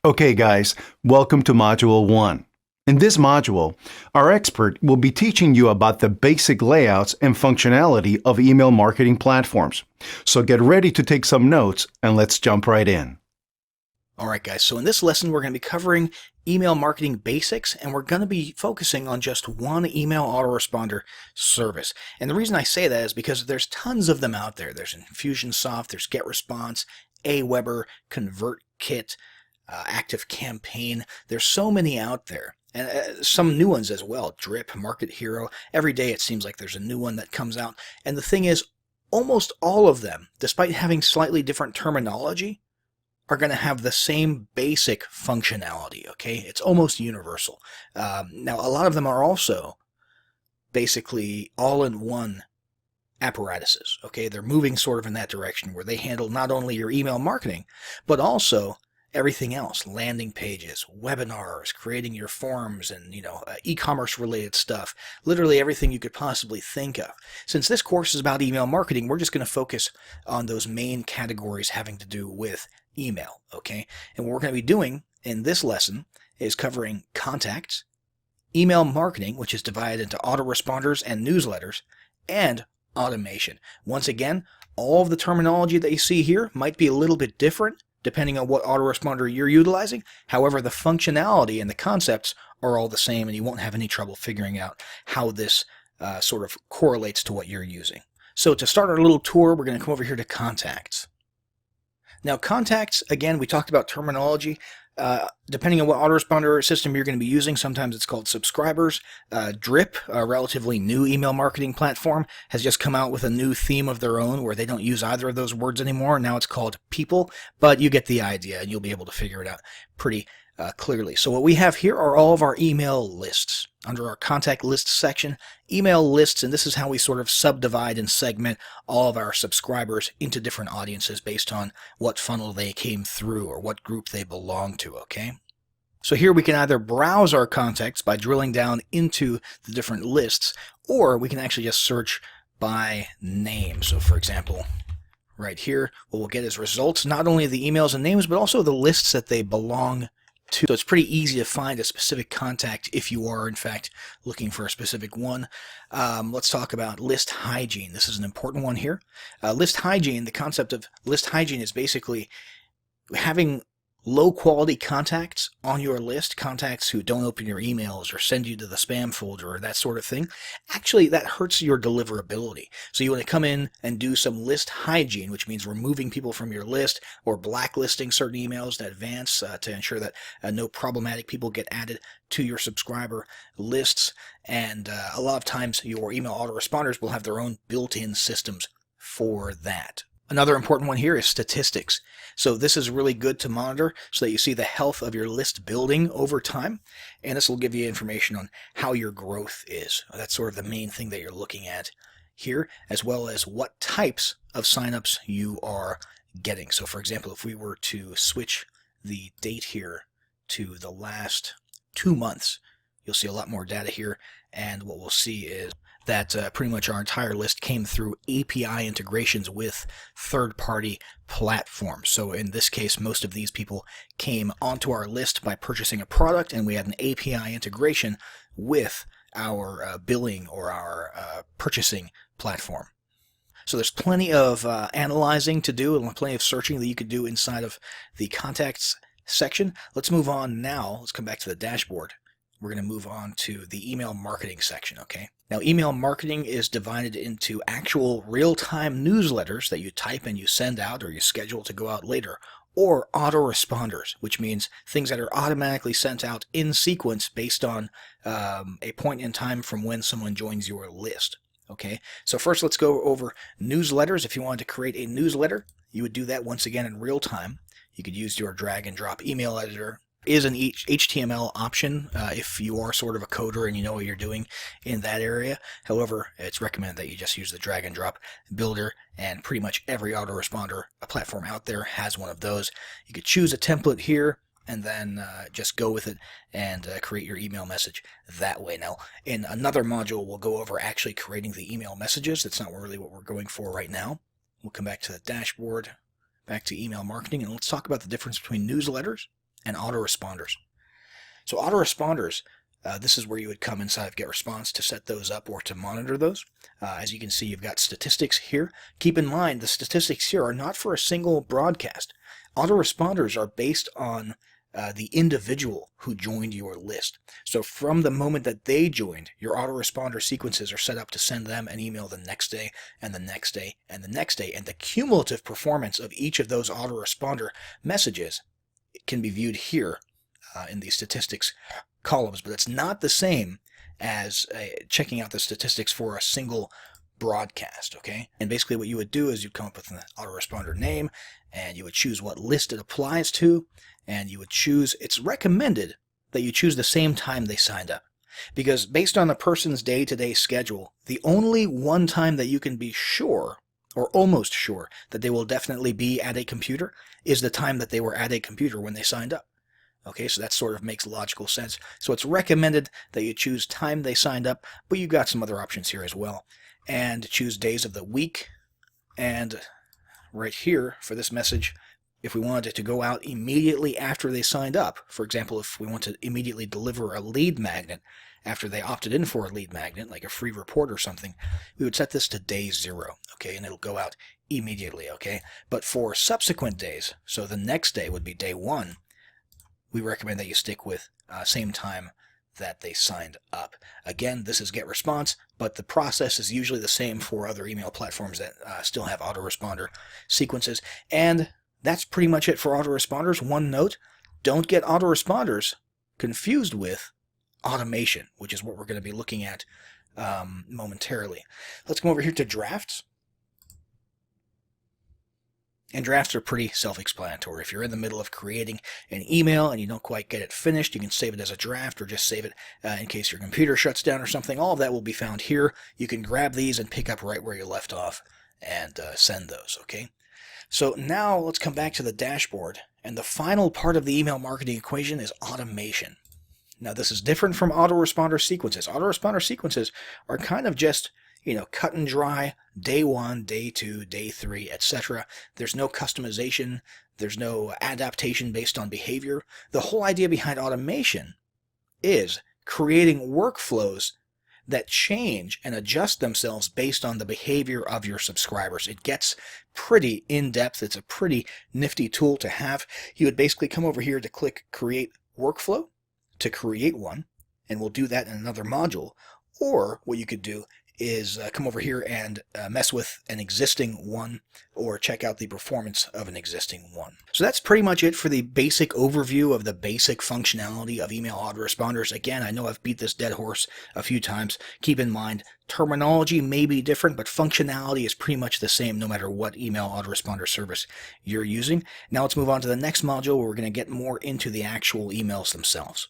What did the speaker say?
Okay guys, welcome to Module 1. In this module, our expert will be teaching you about the basic layouts and functionality of email marketing platforms. So get ready to take some notes and let's jump right in. Alright guys, so in this lesson we're going to be covering email marketing basics, and we're going to be focusing on just one email autoresponder service. And the reason I say that is because there's tons of them out there. There's Infusionsoft, there's GetResponse, Aweber, ConvertKit, ActiveCampaign. There's so many out there. And some new ones as well. Drip, Market Hero. Every day it seems like there's a new one that comes out. And the thing is, almost all of them, despite having slightly different terminology, are going to have the same basic functionality, okay? It's almost universal. Now, a lot of them are also basically all-in-one apparatuses, okay? They're moving sort of in that direction where they handle not only your email marketing, but also everything else, landing pages, webinars, creating your forms, and e-commerce related stuff, literally everything you could possibly think of. Since this course is about email marketing, we're just going to focus on those main categories having to do with email, okay? And what we're going to be doing in this lesson is covering contacts, email marketing, which is divided into autoresponders and newsletters, and automation. Once again, all of the terminology that you see here might be a little bit different depending on what autoresponder you're utilizing. However, the functionality and the concepts are all the same, and you won't have any trouble figuring out how this sort of correlates to what you're using. So to start our little tour, we're going to come over here to contacts. Now, contacts, again, we talked about terminology. Depending on what autoresponder system you're going to be using, sometimes it's called subscribers. Drip, a relatively new email marketing platform, has just come out with a new theme of their own where they don't use either of those words anymore. Now it's called people, but you get the idea and you'll be able to figure it out pretty clearly. So what we have here are all of our email lists. Under our contact lists section, email lists, and this is how we sort of subdivide and segment all of our subscribers into different audiences based on what funnel they came through or what group they belong to, okay? So here we can either browse our contacts by drilling down into the different lists, or we can actually just search by name. So for example, right here, what we'll get is results, not only the emails and names, but also the lists that they belong to. So it's pretty easy to find a specific contact if you are, in fact, looking for a specific one. Let's talk about list hygiene. This is an important one here. List hygiene, the concept of list hygiene is basically having low-quality contacts on your list, contacts who don't open your emails or send you to the spam folder or that sort of thing. Actually, that hurts your deliverability. So you want to come in and do some list hygiene, which means removing people from your list or blacklisting certain emails in advance to ensure that no problematic people get added to your subscriber lists. And a lot of times your email autoresponders will have their own built-in systems for that. Another important one here is statistics. So this is really good to monitor so that you see the health of your list building over time. And this will give you information on how your growth is. That's sort of the main thing that you're looking at here, as well as what types of signups you are getting. So for example, if we were to switch the date here to the last 2 months, you'll see a lot more data here. And what we'll see is that pretty much our entire list came through API integrations with third-party platforms. So in this case, most of these people came onto our list by purchasing a product, and we had an API integration with our billing or our purchasing platform. So there's plenty of analyzing to do and plenty of searching that you could do inside of the contacts section. Let's move on now. Let's come back to the dashboard. We're going to move on to the email marketing section, okay? Now, email marketing is divided into actual real-time newsletters that you type and you send out or you schedule to go out later, or autoresponders, which means things that are automatically sent out in sequence based on a point in time from when someone joins your list, okay? So first, let's go over newsletters. If you wanted to create a newsletter, you would do that once again in real time. You could use your drag and drop email editor. Is an HTML option if you are sort of a coder and you know what you're doing in that area. However, it's recommended that you just use the drag and drop builder, and pretty much every autoresponder platform out there has one of those. You could choose a template here and then just go with it and create your email message that way. Now, in another module, we'll go over actually creating the email messages. That's not really what we're going for right now. we'll come back to the dashboard, back to email marketing, and let's talk about the difference between newsletters and autoresponders. So autoresponders, this is where you would come inside of GetResponse to set those up or to monitor those. As you can see, you've got statistics here. Keep in mind, the statistics here are not for a single broadcast. Autoresponders are based on the individual who joined your list. So from the moment that they joined, your autoresponder sequences are set up to send them an email the next day and the next day and the next day. And the cumulative performance of each of those autoresponder messages can be viewed here in the statistics columns, but it's not the same as checking out the statistics for a single broadcast, okay? And basically what you would do is you'd come up with an autoresponder name, and you would choose what list it applies to, and you would choose, it's recommended that you choose the same time they signed up. Because based on the person's day-to-day schedule, the only one time that you can be sure, or almost sure, that they will definitely be at a computer is the time that they were at a computer when they signed up. Okay, so that sort of makes logical sense. So it's recommended that you choose time they signed up, but you've got some other options here as well. And choose days of the week. And right here for this message, if we wanted it to go out immediately after they signed up, for example, if we want to immediately deliver a lead magnet after they opted in for a lead magnet, like a free report or something, we would set this to day 0, okay, and it'll go out immediately, okay? But for subsequent days, so the next day would be day 1, we recommend that you stick with same time that they signed up. Again, this is GetResponse, but the process is usually the same for other email platforms that still have autoresponder sequences. And that's pretty much it for autoresponders. One note, don't get autoresponders confused with automation, which is what we're going to be looking at momentarily. Let's come over here to drafts. And drafts are pretty self-explanatory. If you're in the middle of creating an email and you don't quite get it finished, you can save it as a draft or just save it in case your computer shuts down or something. All of that will be found here. You can grab these and pick up right where you left off and send those, okay? So now let's come back to the dashboard. And the final part of the email marketing equation is automation. Now this is different from autoresponder sequences. Autoresponder sequences are kind of just, cut and dry, day 1, day 2, day 3, etc. There's no customization. There's no adaptation based on behavior. The whole idea behind automation is creating workflows that change and adjust themselves based on the behavior of your subscribers. It gets pretty in-depth. It's a pretty nifty tool to have. You would basically come over here to click Create Workflow to create one, and we'll do that in another module. Or what you could do is come over here and mess with an existing one or check out the performance of an existing one. So that's pretty much it for the basic overview of the basic functionality of email autoresponders. Again, I know I've beat this dead horse a few times. Keep in mind, terminology may be different, but functionality is pretty much the same no matter what email autoresponder service you're using. Now let's move on to the next module where we're going to get more into the actual emails themselves.